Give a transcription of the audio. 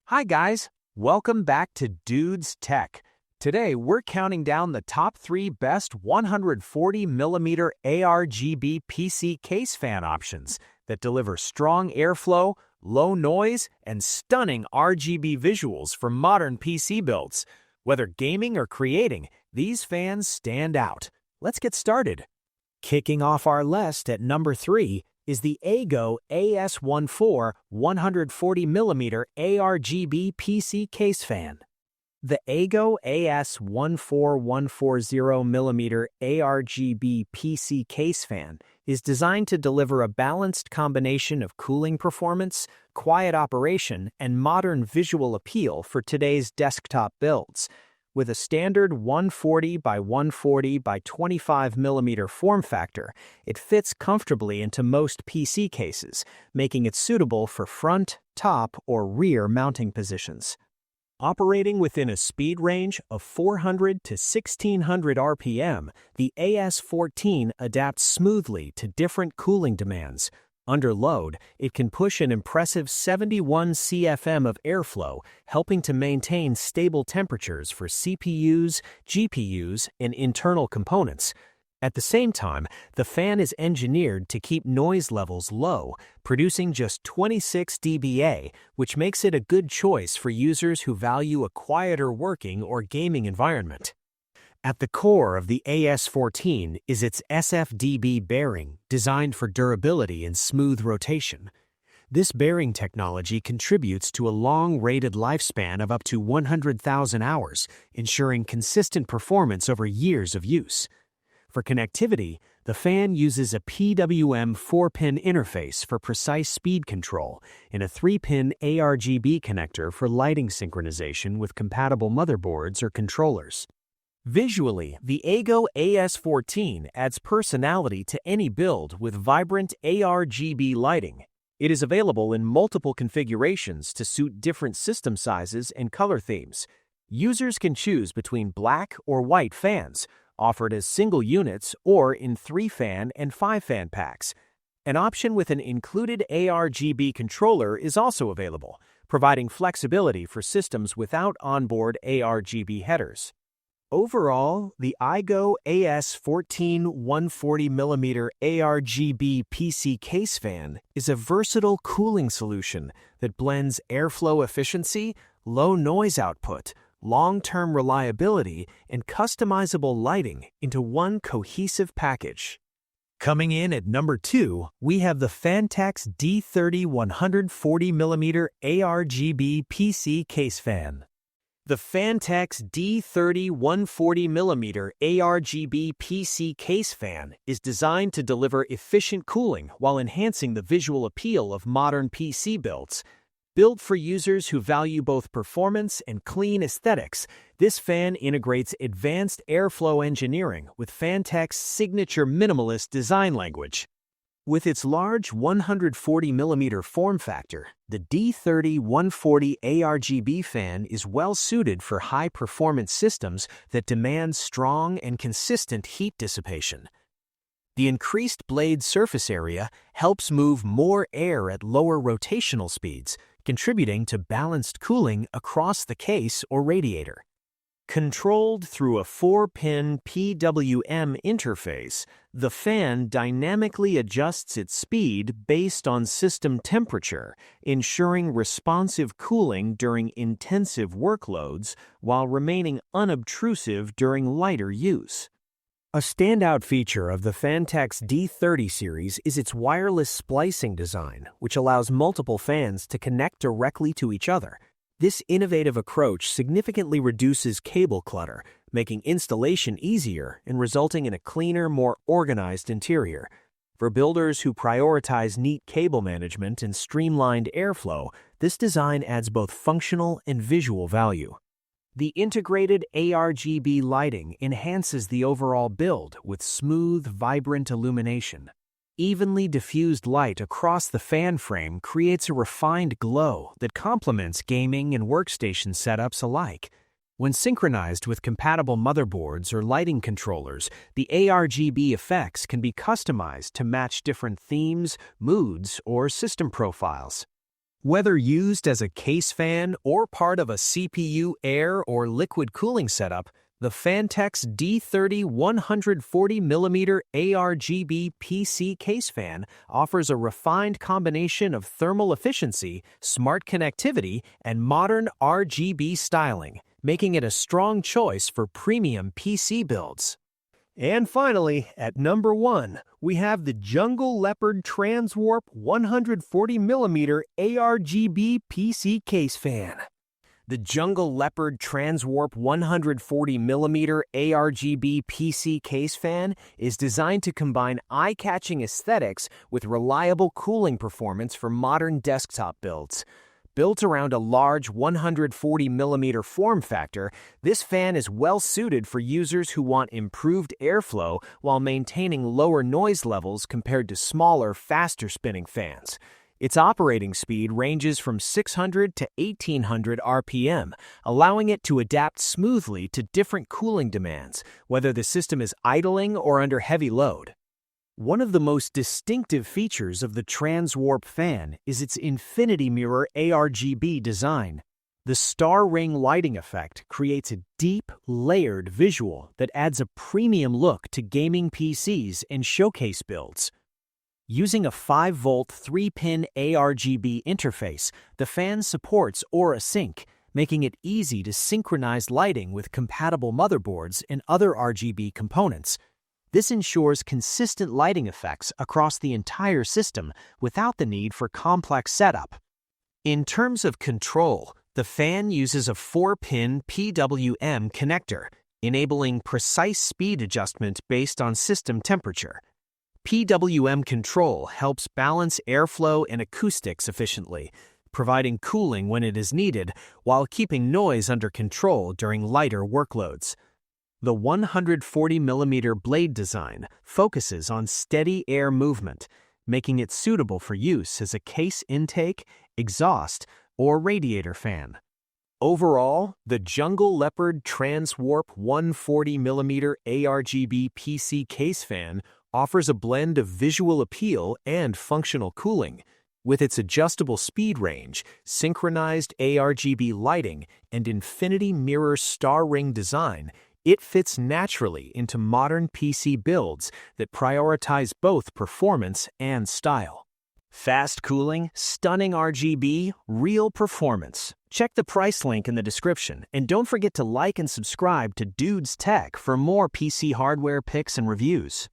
Hi guys, welcome back to Dude's Tech. Today we're counting down the top 3 best 140mm ARGB PC case fan options that deliver strong airflow, low noise, and stunning RGB visuals for modern PC builds. Whether gaming or creating, these fans stand out. Let's get started. Kicking off our list at number 3 is the Aigo AS14 140mm ARGB PC case fan. The Aigo AS14 ARGB PC case fan is designed to deliver a balanced combination of cooling performance, quiet operation, and modern visual appeal for today's desktop builds. With a standard 140 by 140 by 25mm form factor, it fits comfortably into most PC cases, making it suitable for front, top, or rear mounting positions. Operating within a speed range of 400 to 1600 RPM, the AS14 adapts smoothly to different cooling demands. Under load, it can push an impressive 71 CFM of airflow, helping to maintain stable temperatures for CPUs, GPUs, and internal components. At the same time, the fan is engineered to keep noise levels low, producing just 26 dBA, which makes it a good choice for users who value a quieter working or gaming environment. At the core of the AS14 is its SFDB bearing, designed for durability and smooth rotation. This bearing technology contributes to a long-rated lifespan of up to 100,000 hours, ensuring consistent performance over years of use. For connectivity, the fan uses a PWM 4-pin interface for precise speed control and a 3-pin ARGB connector for lighting synchronization with compatible motherboards or controllers. Visually, the Aigo AS14 adds personality to any build with vibrant ARGB lighting. It is available in multiple configurations to suit different system sizes and color themes. Users can choose between black or white fans, offered as single units or in 3-fan and 5-fan packs. An option with an included ARGB controller is also available, providing flexibility for systems without onboard ARGB headers. Overall, the Aigo AS14 140mm ARGB PC case fan is a versatile cooling solution that blends airflow efficiency, low noise output, long-term reliability, and customizable lighting into one cohesive package. Coming in at number 2, we have the Phanteks D30 140mm ARGB PC case fan. The Phanteks D30 140mm ARGB PC case fan is designed to deliver efficient cooling while enhancing the visual appeal of modern PC builds. Built for users who value both performance and clean aesthetics, this fan integrates advanced airflow engineering with Phanteks' signature minimalist design language. With its large 140mm form factor, the D30 140 ARGB fan is well suited for high-performance systems that demand strong and consistent heat dissipation. The increased blade surface area helps move more air at lower rotational speeds, contributing to balanced cooling across the case or radiator. Controlled through a 4-pin PWM interface, the fan dynamically adjusts its speed based on system temperature, ensuring responsive cooling during intensive workloads while remaining unobtrusive during lighter use. A standout feature of the Phanteks D30 series is its wireless splicing design, which allows multiple fans to connect directly to each other. This innovative approach significantly reduces cable clutter, making installation easier and resulting in a cleaner, more organized interior. For builders who prioritize neat cable management and streamlined airflow, this design adds both functional and visual value. The integrated ARGB lighting enhances the overall build with smooth, vibrant illumination. Evenly diffused light across the fan frame creates a refined glow that complements gaming and workstation setups alike. When synchronized with compatible motherboards or lighting controllers, the ARGB effects can be customized to match different themes, moods, or system profiles. Whether used as a case fan or part of a CPU air or liquid cooling setup, the Phanteks D30 140mm ARGB PC case fan offers a refined combination of thermal efficiency, smart connectivity, and modern RGB styling, making it a strong choice for premium PC builds. And finally, at number 1, we have the Leopard Transwarp 140mm ARGB PC case fan. The Leopard Transwarp 140mm ARGB PC case fan is designed to combine eye-catching aesthetics with reliable cooling performance for modern desktop builds. Built around a large 140mm form factor, this fan is well-suited for users who want improved airflow while maintaining lower noise levels compared to smaller, faster-spinning fans. Its operating speed ranges from 600 to 1800 RPM, allowing it to adapt smoothly to different cooling demands, whether the system is idling or under heavy load. One of the most distinctive features of the Transwarp fan is its infinity mirror ARGB design. The star ring lighting effect creates a deep, layered visual that adds a premium look to gaming PCs and showcase builds. Using a 5-volt 3-pin ARGB interface, the fan supports Aura Sync, making it easy to synchronize lighting with compatible motherboards and other RGB components. This ensures consistent lighting effects across the entire system without the need for complex setup. In terms of control, the fan uses a 4-pin PWM connector, enabling precise speed adjustment based on system temperature. PWM control helps balance airflow and acoustics efficiently, providing cooling when it is needed while keeping noise under control during lighter workloads. The 140mm blade design focuses on steady air movement, making it suitable for use as a case intake, exhaust, or radiator fan. Overall, the Leopard Transwarp 140mm ARGB PC case fan offers a blend of visual appeal and functional cooling. With its adjustable speed range, synchronized ARGB lighting, and infinity mirror star ring design, it fits naturally into modern PC builds that prioritize both performance and style. Fast cooling, stunning RGB, real performance. Check the price link in the description, and don't forget to like and subscribe to Dude's Tech for more PC hardware picks and reviews.